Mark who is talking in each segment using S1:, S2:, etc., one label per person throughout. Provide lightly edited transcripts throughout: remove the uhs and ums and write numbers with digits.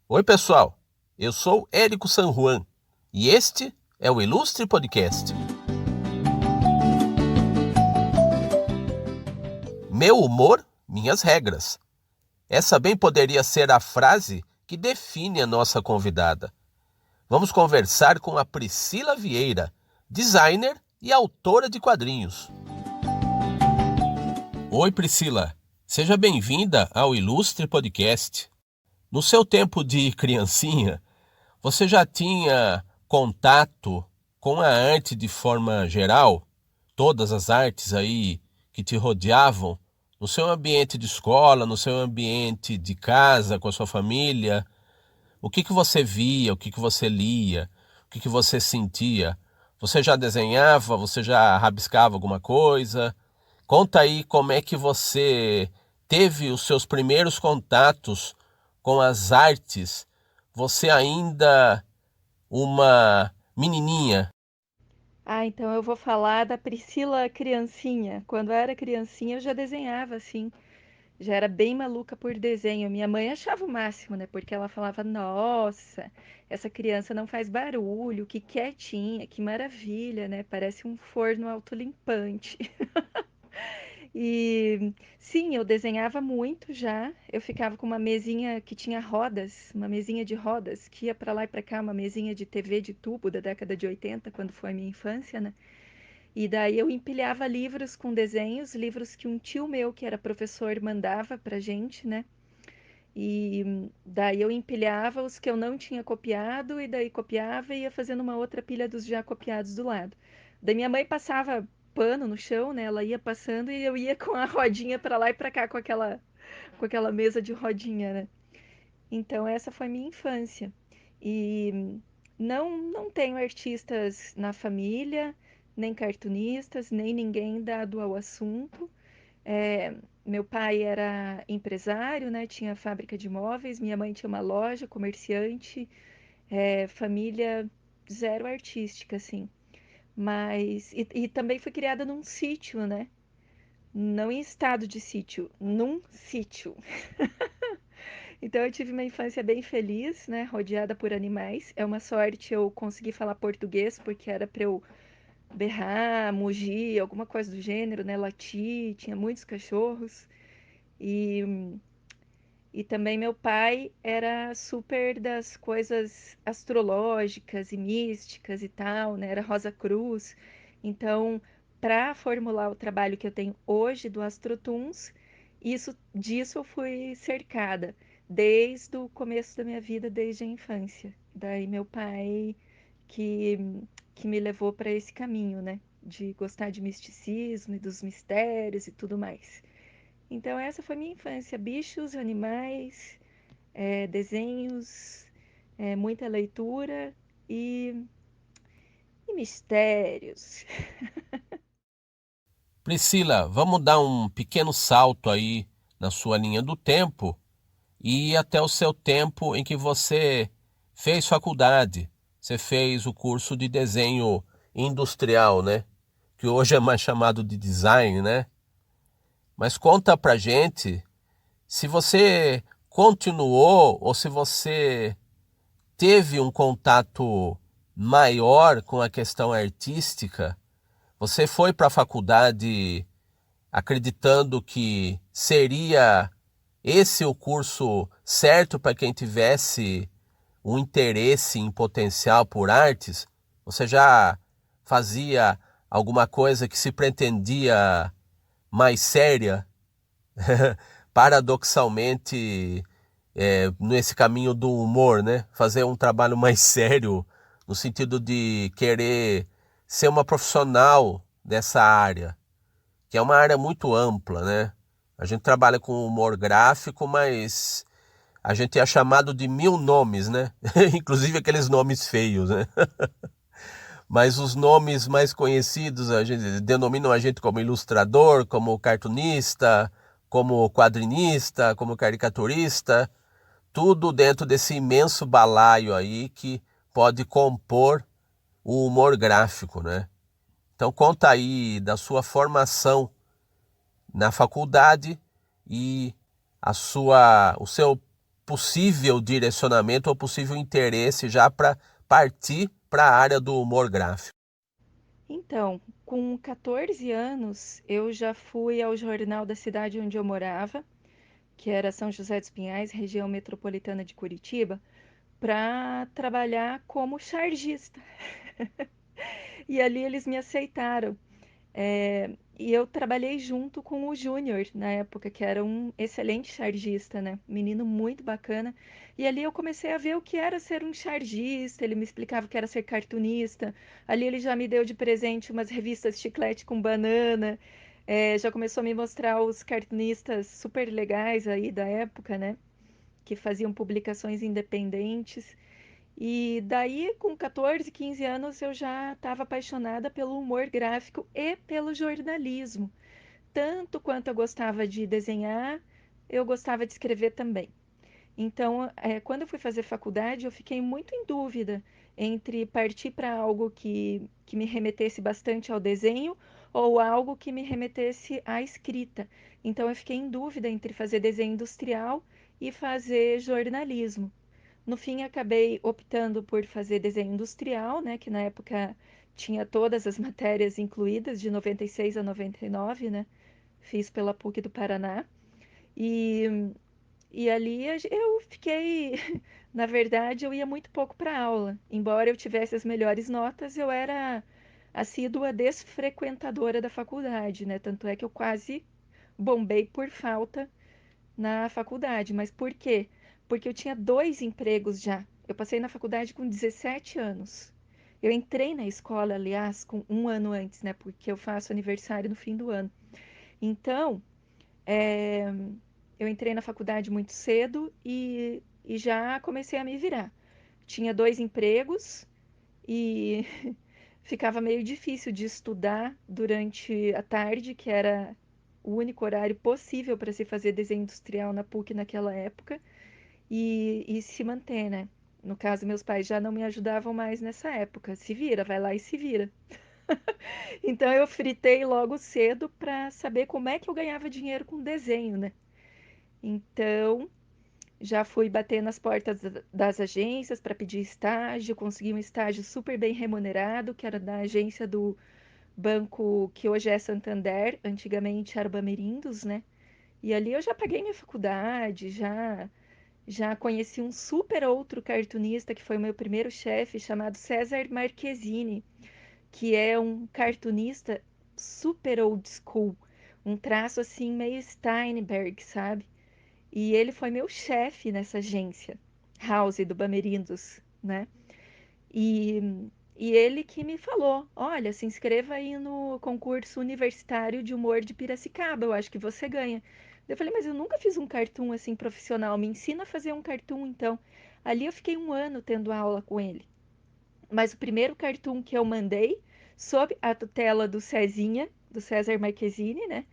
S1: Oi, pessoal. Eu sou Érico San Juan e este é o Ilustre Podcast. Meu humor, minhas regras. Essa bem poderia ser a frase que define a nossa convidada. Vamos conversar com a Priscila Vieira, designer e autora de quadrinhos. Oi, Priscila. Seja bem-vinda ao Ilustre Podcast. No seu tempo de criancinha, você já tinha contato com a arte de forma geral? Todas as artes aí que te rodeavam? No seu ambiente de escola, no seu ambiente de casa, com a sua família? O que você via, o que você lia, o que você sentia? Você já desenhava, você já rabiscava alguma coisa? Conta aí como é que você teve os seus primeiros contatos com as artes, você ainda uma menininha.
S2: Então eu vou falar da Priscila criancinha. Quando eu era criancinha, eu já desenhava assim. Já era bem maluca por desenho. Minha mãe achava o máximo, né? Porque ela falava: Nossa, essa criança não faz barulho, que quietinha, que maravilha, né? Parece um forno autolimpante. E sim, eu desenhava muito já. Eu ficava com uma mesinha que tinha rodas, uma mesinha de rodas, que ia para lá e para cá, uma mesinha de TV de tubo da década de 80, quando foi a minha infância, né? E daí eu empilhava livros com desenhos, livros que um tio meu, que era professor, mandava pra gente, né? E daí eu empilhava os que eu não tinha copiado, e daí copiava e ia fazendo uma outra pilha dos já copiados do lado. Daí minha mãe passava pano no chão, né? Ela ia passando e eu ia com a rodinha para lá e para cá com aquela mesa de rodinha, né? Então essa foi minha infância. E não tenho artistas na família, nem cartunistas, nem ninguém dado ao assunto. Meu pai era empresário, né? Tinha fábrica de móveis, minha mãe tinha uma loja, comerciante, família zero artística, assim. Mas e também fui criada num sítio, né? Não em estado de sítio, num sítio. Então eu tive uma infância bem feliz, né? Rodeada por animais. É uma sorte eu conseguir falar português, porque era para eu berrar, mugir, alguma coisa do gênero, né? Latir, tinha muitos cachorros. E, e também meu pai era super das coisas astrológicas e místicas e tal, né? Era Rosa Cruz. Então, para formular o trabalho que eu tenho hoje do Astrotuns, disso eu fui cercada desde o começo da minha vida, desde a infância. Daí meu pai que, que me levou para esse caminho, né? De gostar de misticismo e dos mistérios e tudo mais. Então essa foi minha infância: bichos, animais, desenhos, muita leitura e, e mistérios.
S1: Priscila, vamos dar um pequeno salto aí na sua linha do tempo e ir até o seu tempo em que você fez faculdade. Você fez o curso de desenho industrial, né? Que hoje é mais chamado de design, né? Mas conta pra gente se você continuou ou se você teve um contato maior com a questão artística. Você foi para a faculdade acreditando que seria esse o curso certo para quem tivesse um interesse em potencial por artes? Você já fazia alguma coisa que se pretendia mais séria? Paradoxalmente, nesse caminho do humor, né? Fazer um trabalho mais sério, no sentido de querer ser uma profissional dessa área, que é uma área muito ampla, né? A gente trabalha com humor gráfico, mas a gente é chamado de mil nomes, né? Inclusive aqueles nomes feios, né? Mas os nomes mais conhecidos, a gente denominam a gente como ilustrador, como cartunista, como quadrinista, como caricaturista, tudo dentro desse imenso balaio aí que pode compor o humor gráfico, né? Então conta aí da sua formação na faculdade e o seu possível direcionamento ou possível interesse já para partir para a área do humor gráfico?
S2: Então, com 14 anos, eu já fui ao jornal da cidade onde eu morava, que era São José dos Pinhais, região metropolitana de Curitiba, para trabalhar como chargista. E ali eles me aceitaram. E eu trabalhei junto com o Júnior na época, que era um excelente chargista, né? Menino muito bacana. E ali eu comecei a ver o que era ser um chargista, ele me explicava o que era ser cartunista. Ali ele já me deu de presente umas revistas chiclete com banana. Já começou a me mostrar os cartunistas super legais aí da época, né? Que faziam publicações independentes. E daí, com 14, 15 anos, eu já estava apaixonada pelo humor gráfico e pelo jornalismo. Tanto quanto eu gostava de desenhar, eu gostava de escrever também. Então, quando eu fui fazer faculdade, eu fiquei muito em dúvida entre partir para algo que me remetesse bastante ao desenho ou algo que me remetesse à escrita. Então, eu fiquei em dúvida entre fazer desenho industrial e fazer jornalismo. No fim, acabei optando por fazer desenho industrial, né, que na época tinha todas as matérias incluídas, de 96 a 99, né? Fiz pela PUC do Paraná. E, e ali eu fiquei. Na verdade, eu ia muito pouco para aula. Embora eu tivesse as melhores notas, eu era assídua desfrequentadora da faculdade, né? Tanto é que eu quase bombei por falta na faculdade. Mas por quê? Porque eu tinha dois empregos já. Eu passei na faculdade com 17 anos. Eu entrei na escola, aliás, com um ano antes, né? Porque eu faço aniversário no fim do ano. Então, é, eu entrei na faculdade muito cedo e já comecei a me virar. Tinha dois empregos e ficava meio difícil de estudar durante a tarde, que era o único horário possível para se fazer desenho industrial na PUC naquela época, e se manter, né? No caso, meus pais já não me ajudavam mais nessa época. Se vira, vai lá e se vira. Então eu fritei logo cedo para saber como é que eu ganhava dinheiro com desenho, né? Então já fui bater nas portas das agências para pedir estágio, consegui um estágio super bem remunerado, que era da agência do banco que hoje é Santander, antigamente era Bamerindos, né? E ali eu já paguei minha faculdade, já conheci um super outro cartunista que foi o meu primeiro chefe, chamado César Marquezine, que é um cartunista super old school, um traço assim meio Steinberg, sabe? E ele foi meu chefe nessa agência, House do Bamerindos, né? E, e ele que me falou: olha, se inscreva aí no concurso universitário de humor de Piracicaba, eu acho que você ganha. Eu falei, mas eu nunca fiz um cartoon assim profissional, me ensina a fazer um cartoon então. Ali eu fiquei um ano tendo aula com ele. Mas o primeiro cartoon que eu mandei, sob a tutela do Cezinha, do César Marquezine, né?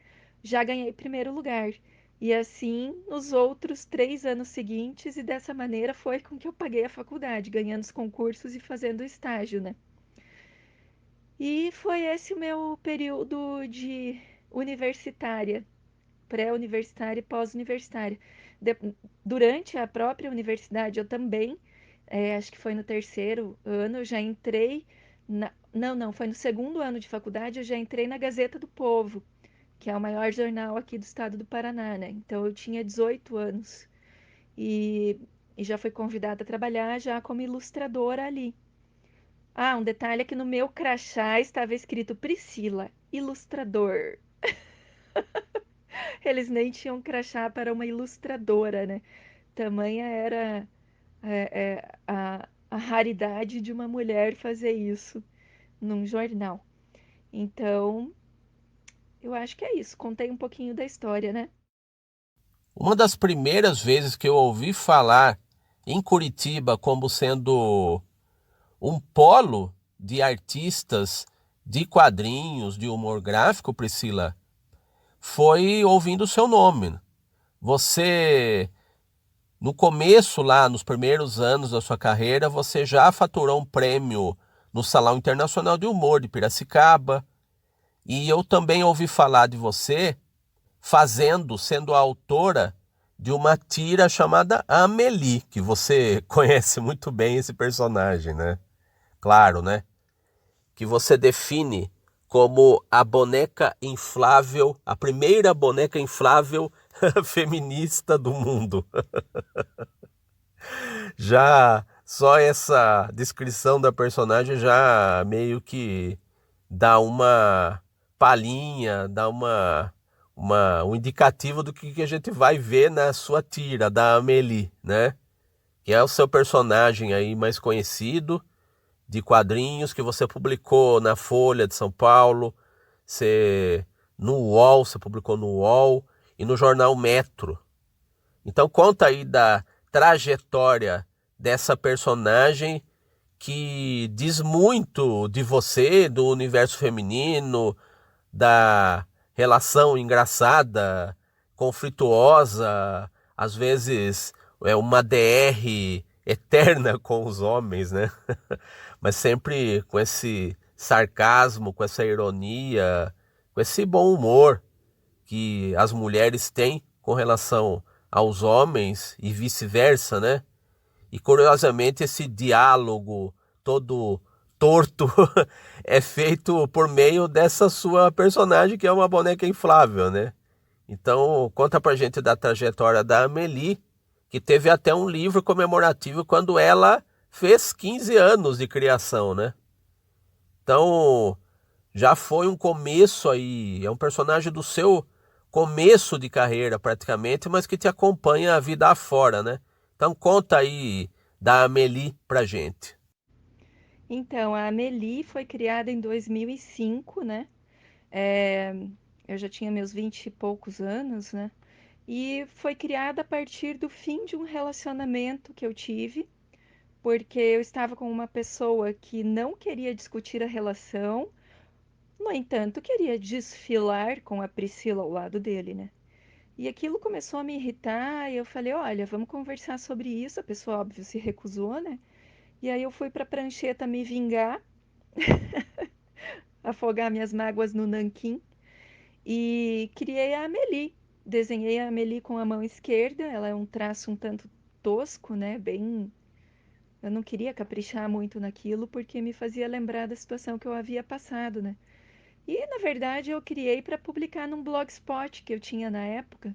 S2: Já ganhei primeiro lugar. E assim nos outros 3 anos seguintes, e dessa maneira foi com que eu paguei a faculdade, ganhando os concursos e fazendo estágio, né? E foi esse o meu período de universitária, pré-universitária e pós-universitária. De- Durante a própria universidade, eu também, acho que foi no terceiro ano, eu já entrei Não, não, foi no segundo ano de faculdade, eu já entrei na Gazeta do Povo, que é o maior jornal aqui do estado do Paraná, né? Então eu tinha 18 anos e, e já fui convidada a trabalhar já como ilustradora ali. Ah, um detalhe é que no meu crachá estava escrito Priscila, ilustrador. Eles nem tinham crachá para uma ilustradora, né? Tamanha era a raridade de uma mulher fazer isso num jornal. Então, eu acho que é isso. Contei um pouquinho da história, né?
S1: Uma das primeiras vezes que eu ouvi falar em Curitiba como sendo um polo de artistas de quadrinhos, de humor gráfico, Priscila, foi ouvindo o seu nome. Você, no começo lá, nos primeiros anos da sua carreira, você já faturou um prêmio no Salão Internacional de Humor de Piracicaba. E eu também ouvi falar de você sendo a autora de uma tira chamada Amélie, que você conhece muito bem esse personagem, né? Claro, né? Que você define como a boneca inflável, a primeira boneca inflável feminista do mundo. Já só essa descrição da personagem já meio que dá uma palhinha, dá um indicativo do que a gente vai ver na sua tira da Amélie, né? Que é o seu personagem aí mais conhecido de quadrinhos que você publicou na Folha de São Paulo, você, no UOL, você publicou no UOL e no jornal Metro. Então conta aí da trajetória dessa personagem que diz muito de você, do universo feminino, da relação engraçada, conflituosa, às vezes é uma DR eterna com os homens, né? Mas sempre com esse sarcasmo, com essa ironia, com esse bom humor que as mulheres têm com relação aos homens e vice-versa, né? E curiosamente esse diálogo todo torto é feito por meio dessa sua personagem que é uma boneca inflável, né? Então conta pra gente da trajetória da Amélie, que teve até um livro comemorativo quando ela fez 15 anos de criação, né? Então já foi um começo aí, é um personagem do seu começo de carreira praticamente, mas que te acompanha a vida afora, né? Então conta aí da Amélie pra gente.
S2: Então, a Amélie foi criada em 2005, né? É, eu já tinha meus 20 e poucos anos, né? E foi criada a partir do fim de um relacionamento que eu tive, porque eu estava com uma pessoa que não queria discutir a relação, no entanto, queria desfilar com a Priscila ao lado dele, né? E aquilo começou a me irritar, e eu falei, olha, vamos conversar sobre isso. A pessoa, óbvio, se recusou, né? E aí eu fui pra prancheta me vingar, afogar minhas mágoas no nanquim, e criei a Amélie. Desenhei a Amélie com a mão esquerda, ela é um traço um tanto tosco, né? Bem. Eu não queria caprichar muito naquilo porque me fazia lembrar da situação que eu havia passado, né? E na verdade eu criei para publicar num blogspot que eu tinha na época.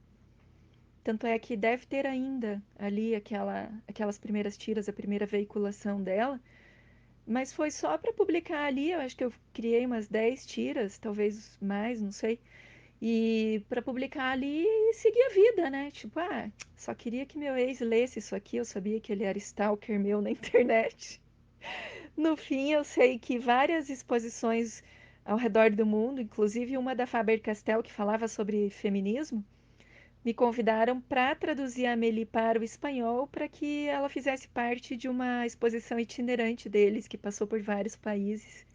S2: Tanto é que deve ter ainda ali aquelas primeiras tiras, a primeira veiculação dela. Mas foi só para publicar ali, eu acho que eu criei umas 10 tiras, talvez mais, não sei. E para publicar ali e seguir a vida, né? Tipo, só queria que meu ex lesse isso aqui, eu sabia que ele era stalker meu na internet. No fim, eu sei que várias exposições ao redor do mundo, inclusive uma da Faber-Castell que falava sobre feminismo, me convidaram para traduzir a Amélie para o espanhol para que ela fizesse parte de uma exposição itinerante deles que passou por vários países.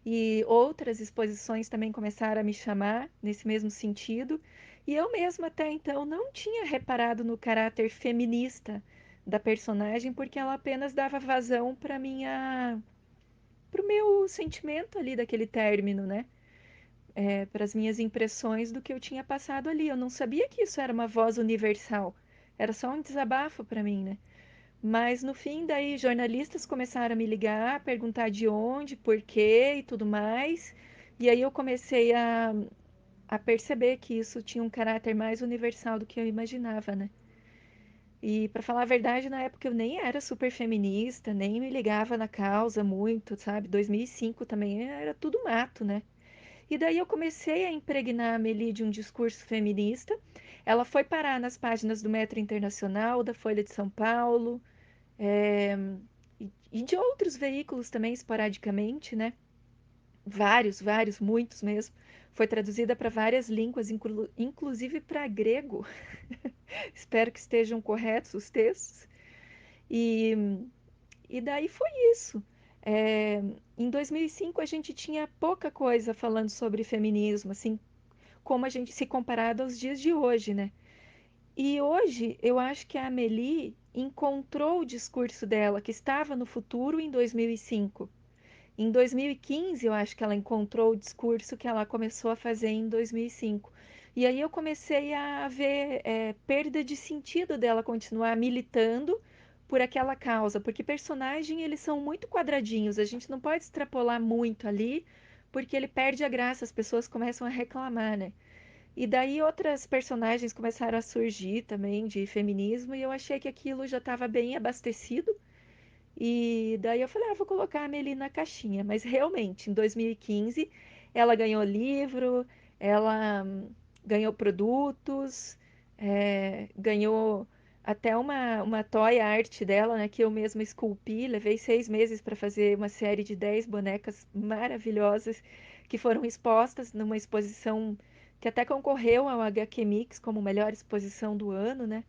S2: E outras exposições também começaram a me chamar nesse mesmo sentido. E eu mesma até então não tinha reparado no caráter feminista da personagem, porque ela apenas dava vazão para o meu sentimento ali daquele término, né? Para as minhas impressões do que eu tinha passado ali. Eu não sabia que isso era uma voz universal. Era só um desabafo para mim, né? Mas no fim, daí jornalistas começaram a me ligar, perguntar de onde, por quê e tudo mais. E aí eu comecei a perceber que isso tinha um caráter mais universal do que eu imaginava, né? E para falar a verdade, na época eu nem era super feminista, nem me ligava na causa muito, sabe? 2005 também era tudo mato, né? E daí eu comecei a impregnar a Amélie de um discurso feminista. Ela foi parar nas páginas do Metro Internacional, da Folha de São Paulo, é, e de outros veículos também, esporadicamente, né? Vários, muitos mesmo. Foi traduzida para várias línguas, inclusive para grego. Espero que estejam corretos os textos. E, e daí foi isso. É, em 2005 a gente tinha pouca coisa falando sobre feminismo, assim, como a gente se comparado aos dias de hoje, né? E hoje eu acho que a Amélie encontrou o discurso dela, que estava no futuro em 2005. Em 2015, eu acho que ela encontrou o discurso que ela começou a fazer em 2005. E aí eu comecei a ver perda de sentido dela continuar militando por aquela causa, porque personagem eles são muito quadradinhos, a gente não pode extrapolar muito ali, porque ele perde a graça, as pessoas começam a reclamar, né? E daí outras personagens começaram a surgir também de feminismo e eu achei que aquilo já estava bem abastecido. E daí eu falei, vou colocar a Amelie na caixinha. Mas realmente, em 2015, ela ganhou livro, ela ganhou produtos, ganhou até uma toy art dela, né, que eu mesma esculpi. Levei 6 meses para fazer uma série de 10 bonecas maravilhosas que foram expostas numa exposição que até concorreu ao HQ Mix como melhor exposição do ano, né?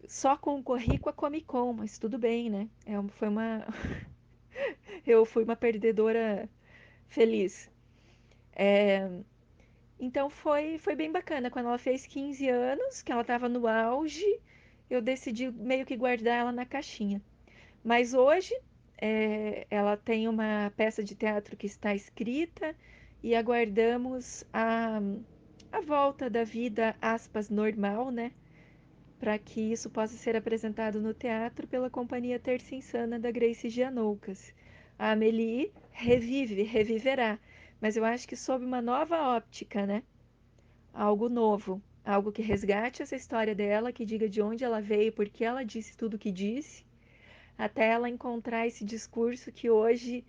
S2: Só concorri com a Comic Con, mas tudo bem, né? Foi uma. Eu fui uma perdedora feliz. Então foi bem bacana. Quando ela fez 15 anos, que ela estava no auge, eu decidi meio que guardar ela na caixinha. Mas hoje ela tem uma peça de teatro que está escrita e aguardamos a volta da vida, aspas, normal, né? Para que isso possa ser apresentado no teatro pela Companhia Terça Insana da Grace Gianoucas. A Amélie reviverá, mas eu acho que sob uma nova óptica, né? Algo novo, algo que resgate essa história dela, que diga de onde ela veio, porque ela disse tudo o que disse, até ela encontrar esse discurso que hoje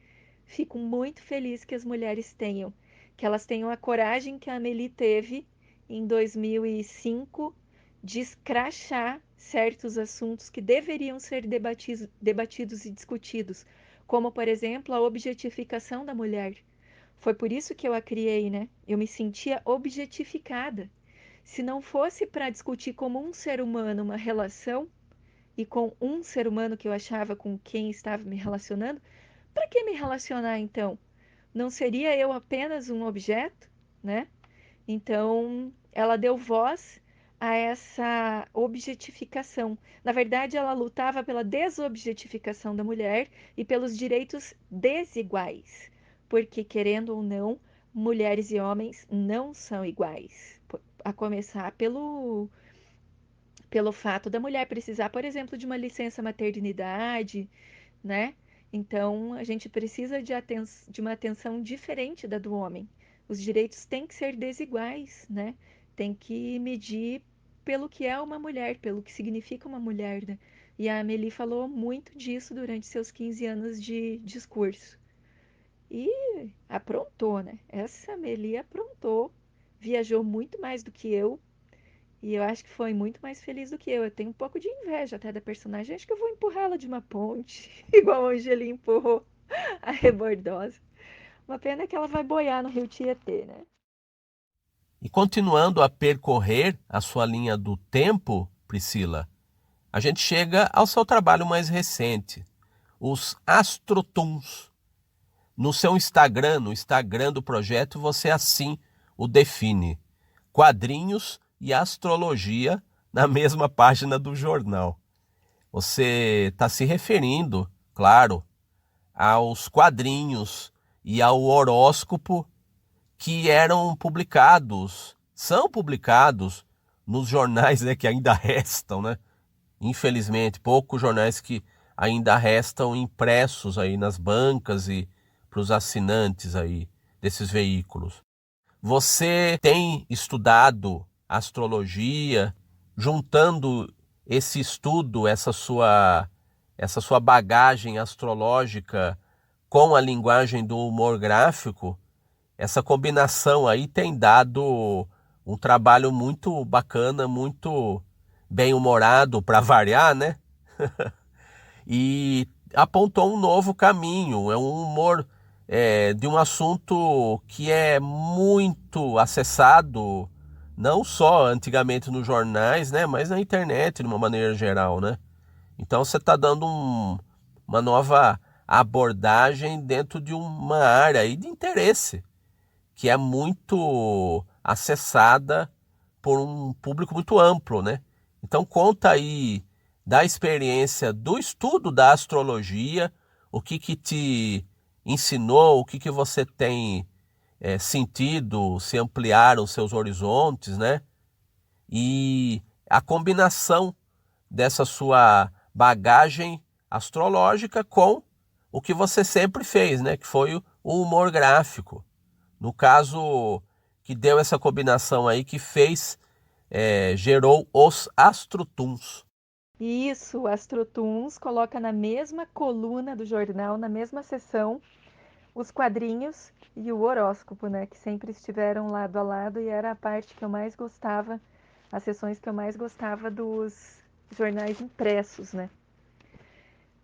S2: fico muito feliz que as mulheres tenham, que elas tenham a coragem que a Amélie teve em 2005 de escrachar certos assuntos que deveriam ser debatidos e discutidos, como, por exemplo, a objetificação da mulher. Foi por isso que eu a criei, né? Eu me sentia objetificada. Se não fosse para discutir como um ser humano uma relação, e com um ser humano que eu achava com quem estava me relacionando, para que me relacionar então? Não seria eu apenas um objeto, né? Então, ela deu voz a essa objetificação. Na verdade, ela lutava pela desobjetificação da mulher e pelos direitos desiguais, porque, querendo ou não, mulheres e homens não são iguais. A começar pelo fato da mulher precisar, por exemplo, de uma licença maternidade, né? Então, a gente precisa de uma atenção diferente da do homem. Os direitos têm que ser desiguais, né? Tem que medir pelo que é uma mulher, pelo que significa uma mulher, né? E a Amélie falou muito disso durante seus 15 anos de discurso. E aprontou, né? Essa Amélie aprontou, viajou muito mais do que eu, e eu acho que foi muito mais feliz do que eu. Eu tenho um pouco de inveja até da personagem. Acho que eu vou empurrar ela de uma ponte, igual a Angelim empurrou a Rebordosa. Uma pena que ela vai boiar no Rio Tietê, né?
S1: E continuando a percorrer a sua linha do tempo, Priscila, a gente chega ao seu trabalho mais recente, os Astrotuns. No seu Instagram, no Instagram do projeto, você assim o define: quadrinhos e astrologia na mesma página do jornal. Você está se referindo, claro, aos quadrinhos e ao horóscopo que eram publicados, são publicados nos jornais, né, que ainda restam, né? Infelizmente, poucos jornais que ainda restam impressos aí nas bancas e para os assinantes aí desses veículos. Você tem estudado astrologia, juntando esse estudo, essa sua bagagem astrológica com a linguagem do humor gráfico, essa combinação aí tem dado um trabalho muito bacana, muito bem humorado para variar, né? E apontou um novo caminho, é um humor de um assunto que é muito acessado, não só antigamente nos jornais, né, mas na internet de uma maneira geral, né? Então você está dando uma nova abordagem dentro de uma área aí de interesse, que é muito acessada por um público muito amplo, né? Então conta aí da experiência do estudo da astrologia, o que te ensinou, o que você tem sentido, se ampliaram seus horizontes, né? E a combinação dessa sua bagagem astrológica com o que você sempre fez, né? Que foi o humor gráfico. No caso, que deu essa combinação aí que fez, gerou os astrotuns.
S2: Isso, o Astrotuns coloca na mesma coluna do jornal, na mesma seção, os quadrinhos e o horóscopo, né? Que sempre estiveram lado a lado e era a parte que eu mais gostava, as sessões que eu mais gostava dos jornais impressos, né?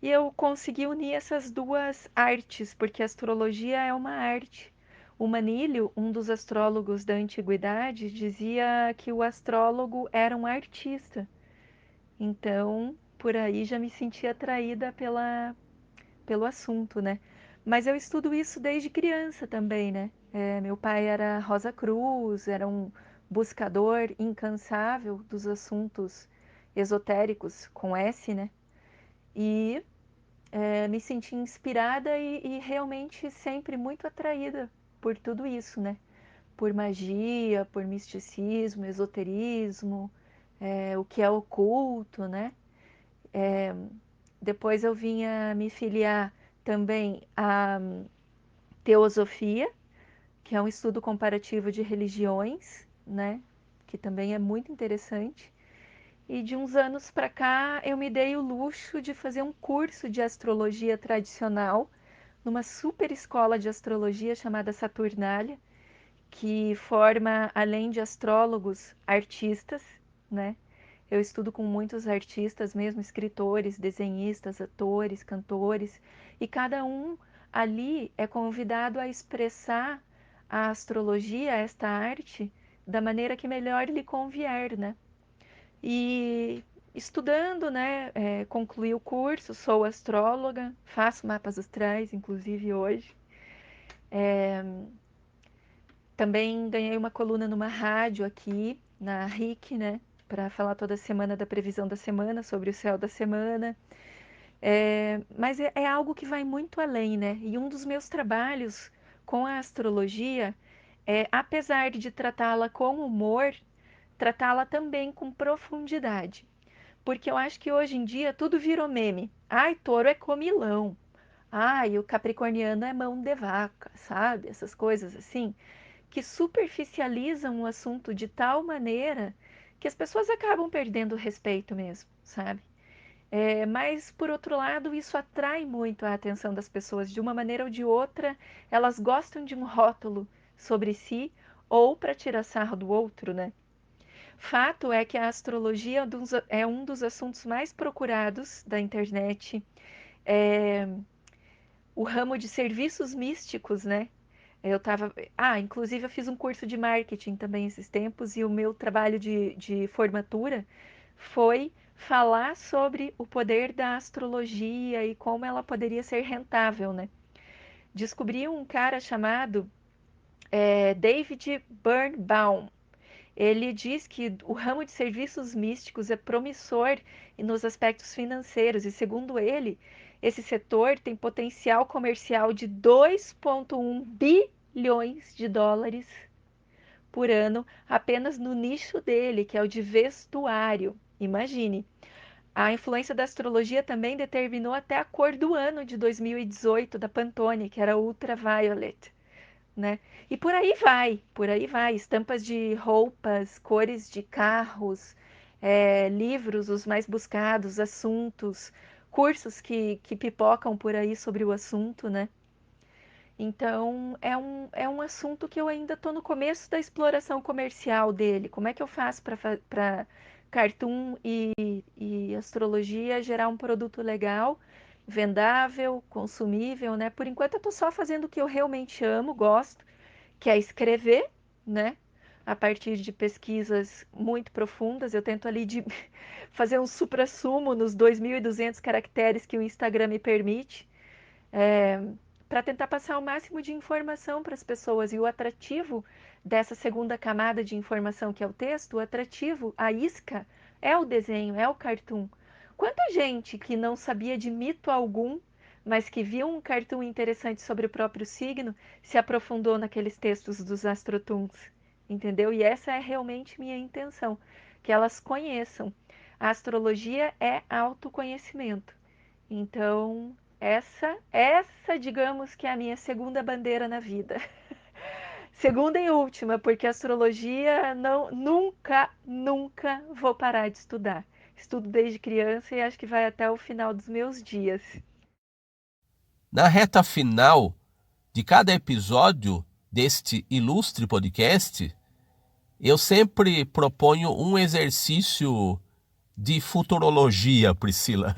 S2: E eu consegui unir essas duas artes, porque a astrologia é uma arte. O Manílio, um dos astrólogos da antiguidade, dizia que o astrólogo era um artista. Então, por aí já me senti atraída pelo assunto, né? Mas eu estudo isso desde criança também, né? Meu pai era Rosa Cruz, era um buscador incansável dos assuntos esotéricos com S, né? E me senti inspirada e realmente sempre muito atraída por tudo isso, né? Por magia, por misticismo, esoterismo, o que é oculto, né? Depois eu vinha me filiar também à teosofia, que é um estudo comparativo de religiões, né? Que também é muito interessante. E de uns anos para cá eu me dei o luxo de fazer um curso de astrologia tradicional numa super escola de astrologia chamada Saturnália, que forma, além de astrólogos, artistas, né? Eu estudo com muitos artistas mesmo, escritores, desenhistas, atores, cantores, e cada um ali é convidado a expressar a astrologia, esta arte, da maneira que melhor lhe convier, né? E estudando, né, concluí o curso, sou astróloga, faço mapas astrais, inclusive hoje. Também ganhei uma coluna numa rádio aqui, na RIC, né, para falar toda semana da previsão da semana, sobre o céu da semana. Mas é algo que vai muito além, né? E um dos meus trabalhos com a astrologia é, apesar de tratá-la com humor, tratá-la também com profundidade. Porque eu acho que hoje em dia tudo virou meme. Ai, touro é comilão. Ai, o capricorniano é mão de vaca, sabe? Essas coisas assim, que superficializam o assunto de tal maneira que as pessoas acabam perdendo o respeito mesmo, sabe? Mas, por outro lado, isso atrai muito a atenção das pessoas. De uma maneira ou de outra, elas gostam de um rótulo sobre si ou para tirar sarro do outro, né? Fato é que a astrologia é um dos assuntos mais procurados da internet. É, o ramo de serviços místicos, né? Eu tava. Ah, inclusive eu fiz um curso de marketing também esses tempos, e o meu trabalho de formatura foi falar sobre o poder da astrologia e como ela poderia ser rentável, né? Descobri um cara chamado David Birnbaum. Ele diz que o ramo de serviços místicos é promissor nos aspectos financeiros, e segundo ele, esse setor tem potencial comercial de 2,1 bilhões de dólares por ano apenas no nicho dele, que é o de vestuário. Imagine. A influência da astrologia também determinou até a cor do ano de 2018 da Pantone, que era Ultraviolet, né? E por aí vai. Estampas de roupas, cores de carros, livros, os mais buscados, assuntos, cursos que pipocam por aí sobre o assunto, né? Então, é um assunto que eu ainda estou no começo da exploração comercial dele. Como é que eu faço para cartoon e astrologia gerar um produto legal, vendável, consumível, né? Por enquanto, eu estou só fazendo o que eu realmente amo, gosto, que é escrever, né? A partir de pesquisas muito profundas. Eu tento ali de fazer um suprassumo nos 2.200 caracteres que o Instagram me permite, para tentar passar o máximo de informação para as pessoas. E o atrativo dessa segunda camada de informação, que é o texto, o atrativo, a isca, é o desenho, é o cartoon. Quanta gente que não sabia de mito algum mas que viu um cartoon interessante sobre o próprio signo, se aprofundou naqueles textos dos astrotuns, entendeu? E essa é realmente minha intenção, que elas conheçam. A astrologia é autoconhecimento. Então, digamos que é a minha segunda bandeira na vida. Segunda e última, porque astrologia não, nunca vou parar de estudar. Estudo desde criança e acho que vai até o final dos meus dias.
S1: Na reta final de cada episódio deste ilustre podcast, eu sempre proponho um exercício de futurologia, Priscila,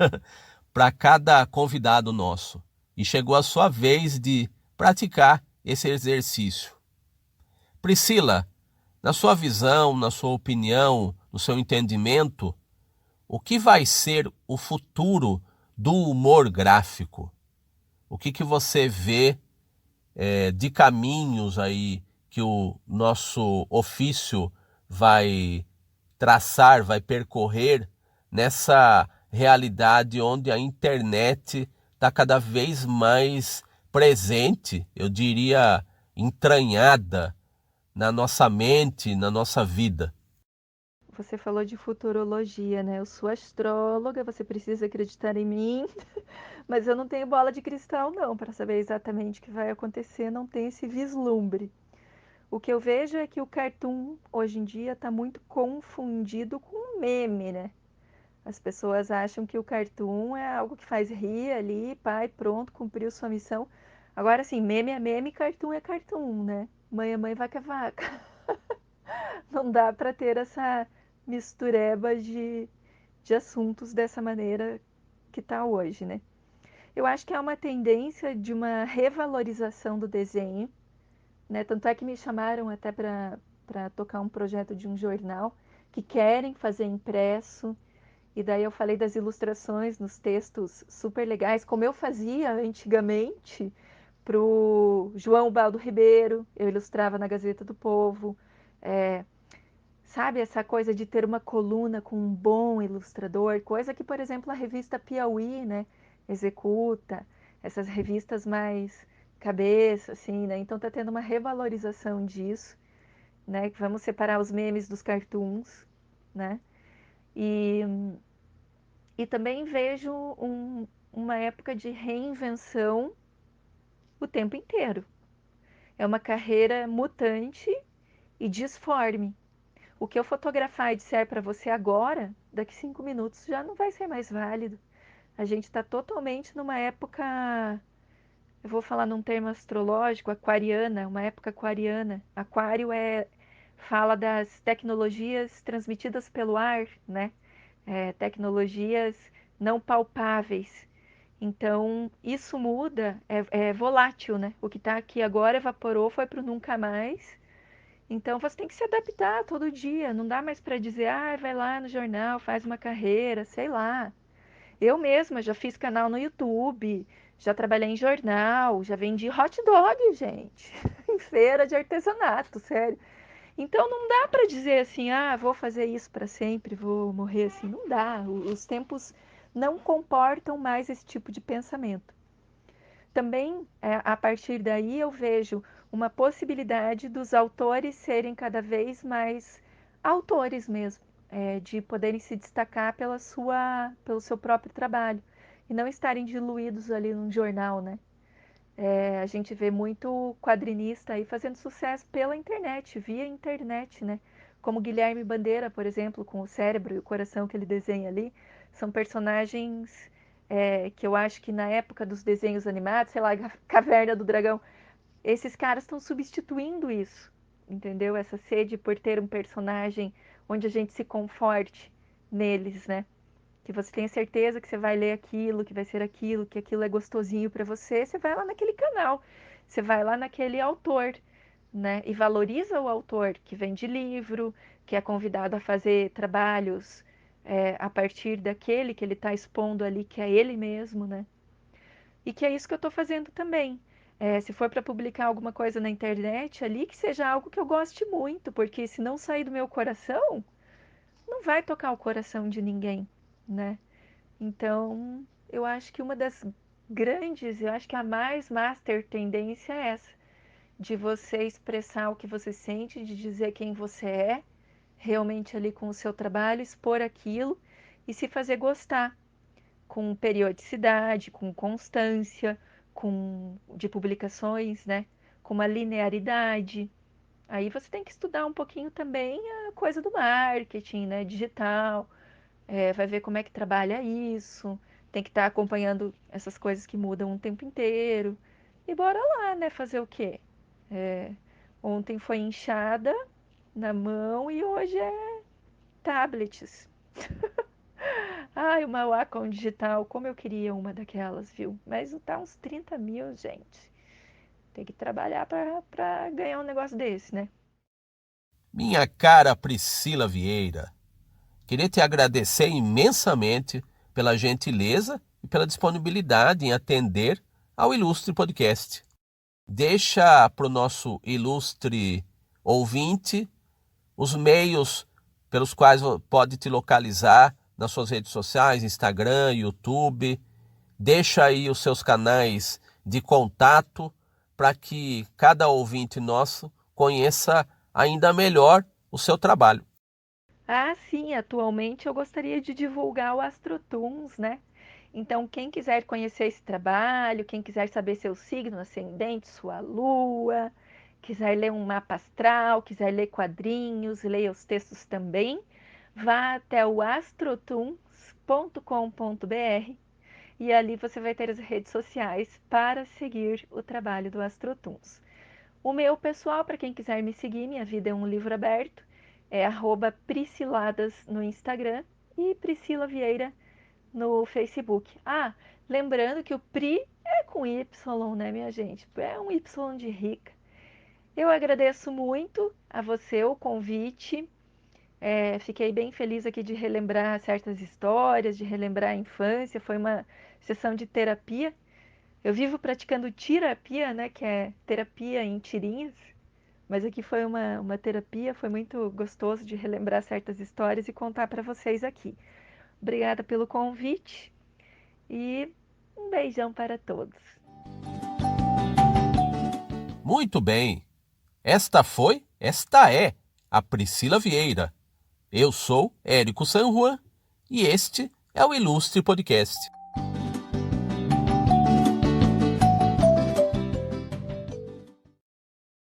S1: para cada convidado nosso. E chegou a sua vez de praticar esse exercício. Priscila, na sua visão, na sua opinião, no seu entendimento, o que vai ser o futuro do humor gráfico? O que você vê de caminhos aí que o nosso ofício vai traçar, vai percorrer nessa realidade onde a internet está cada vez mais presente, eu diria entranhada na nossa mente, na nossa vida.
S2: Você falou de futurologia, né? Eu sou astróloga, você precisa acreditar em mim, mas eu não tenho bola de cristal, não, para saber exatamente o que vai acontecer, não tem esse vislumbre. O que eu vejo é que o cartoon hoje em dia está muito confundido com meme, né? As pessoas acham que o cartoon é algo que faz rir ali, pai, pronto, cumpriu sua missão. Agora, assim, meme é meme, cartoon é cartoon, né? Mãe é mãe, vaca é vaca. Não dá para ter essa mistureba de assuntos dessa maneira que está hoje, né? Eu acho que é uma tendência de uma revalorização do desenho, né? Tanto é que me chamaram até para tocar um projeto de um jornal que querem fazer impresso. E daí eu falei das ilustrações nos textos super legais, como eu fazia antigamente para o João Baldo Ribeiro, eu ilustrava na Gazeta do Povo. É, sabe, essa coisa de ter uma coluna com um bom ilustrador, coisa que, por exemplo, a revista Piauí, né, executa, essas revistas mais cabeça, assim, né? Então tá tendo uma revalorização disso, né? Vamos separar os memes dos cartoons, né? E, e também vejo uma época de reinvenção o tempo inteiro. É uma carreira mutante e disforme. O que eu fotografar e disser para você agora, daqui 5 minutos já não vai ser mais válido. A gente está totalmente numa época, eu vou falar num termo astrológico, aquariana, uma época aquariana. Aquário fala das tecnologias transmitidas pelo ar, né? Tecnologias não palpáveis. Então, isso muda, é volátil, né? O que está aqui agora evaporou, foi para o nunca mais. Então você tem que se adaptar todo dia. Não dá mais para dizer, ah, vai lá no jornal, faz uma carreira, sei lá. Eu mesma já fiz canal no YouTube, já trabalhei em jornal, já vendi hot dog, gente, em feira de artesanato, sério. Então não dá para dizer assim, ah, vou fazer isso para sempre, vou morrer assim. Não dá. Os tempos não comportam mais esse tipo de pensamento. Também, a partir daí, eu vejo uma possibilidade dos autores serem cada vez mais autores mesmo, de poderem se destacar pelo seu próprio trabalho e não estarem diluídos ali num jornal, né? A gente vê muito quadrinista aí fazendo sucesso pela internet, via internet, né? Como Guilherme Bandeira, por exemplo, com o cérebro e o coração que ele desenha ali, são personagens que eu acho que na época dos desenhos animados, sei lá, Caverna do Dragão, esses caras estão substituindo isso, entendeu? Essa sede por ter um personagem onde a gente se conforte neles, né? Que você tenha certeza que você vai ler aquilo, que vai ser aquilo, que aquilo é gostosinho para você, você vai lá naquele canal, você vai lá naquele autor, né? E valoriza o autor que vende livro, que é convidado a fazer trabalhos a partir daquele que ele está expondo ali, que é ele mesmo, né? E que é isso que eu estou fazendo também. Se for para publicar alguma coisa na internet ali, que seja algo que eu goste muito, porque se não sair do meu coração, não vai tocar o coração de ninguém, né? Então, eu acho que uma das grandes. Eu acho que a mais master tendência é essa, de você expressar o que você sente, de dizer quem você é, realmente ali com o seu trabalho, expor aquilo e se fazer gostar, com periodicidade, com constância, com de publicações, né? Com uma linearidade. Aí você tem que estudar um pouquinho também a coisa do marketing, né? Digital, vai ver como é que trabalha isso, tem que estar acompanhando essas coisas que mudam o tempo inteiro. E bora lá, né? Fazer o quê? É, ontem foi enxada na mão e hoje é tablets. Ai, uma Wacom digital, como eu queria uma daquelas, viu? Mas tá uns 30 mil, gente. Tem que trabalhar pra ganhar um negócio desse, né?
S1: Minha cara Priscila Vieira, queria te agradecer imensamente pela gentileza e pela disponibilidade em atender ao Ilustre Podcast. Deixa para o nosso ilustre ouvinte os meios pelos quais pode te localizar nas suas redes sociais, Instagram, YouTube. Deixa aí os seus canais de contato para que cada ouvinte nosso conheça ainda melhor o seu trabalho.
S2: Ah, sim, atualmente eu gostaria de divulgar o AstroTunes, né? Então, quem quiser conhecer esse trabalho, quem quiser saber seu signo ascendente, sua lua, quiser ler um mapa astral, quiser ler quadrinhos, leia os textos também, vá até o astrotunes.com.br e ali você vai ter as redes sociais para seguir o trabalho do AstroTunes. O meu pessoal, para quem quiser me seguir, minha vida é um livro aberto, é @prisciladas no Instagram e Priscila Vieira no Facebook. Ah, lembrando que o Pri é com Y, né, minha gente? É um Y de rica. Eu agradeço muito a você o convite. Fiquei bem feliz aqui de relembrar certas histórias, de relembrar a infância. Foi uma sessão de terapia. Eu vivo praticando terapia, né, que é terapia em tirinhas. Mas aqui foi uma terapia, foi muito gostoso de relembrar certas histórias e contar para vocês aqui. Obrigada pelo convite e um beijão para todos.
S1: Muito bem, esta é a Priscila Vieira. Eu sou Érico San Juan e este é o Ilustre Podcast.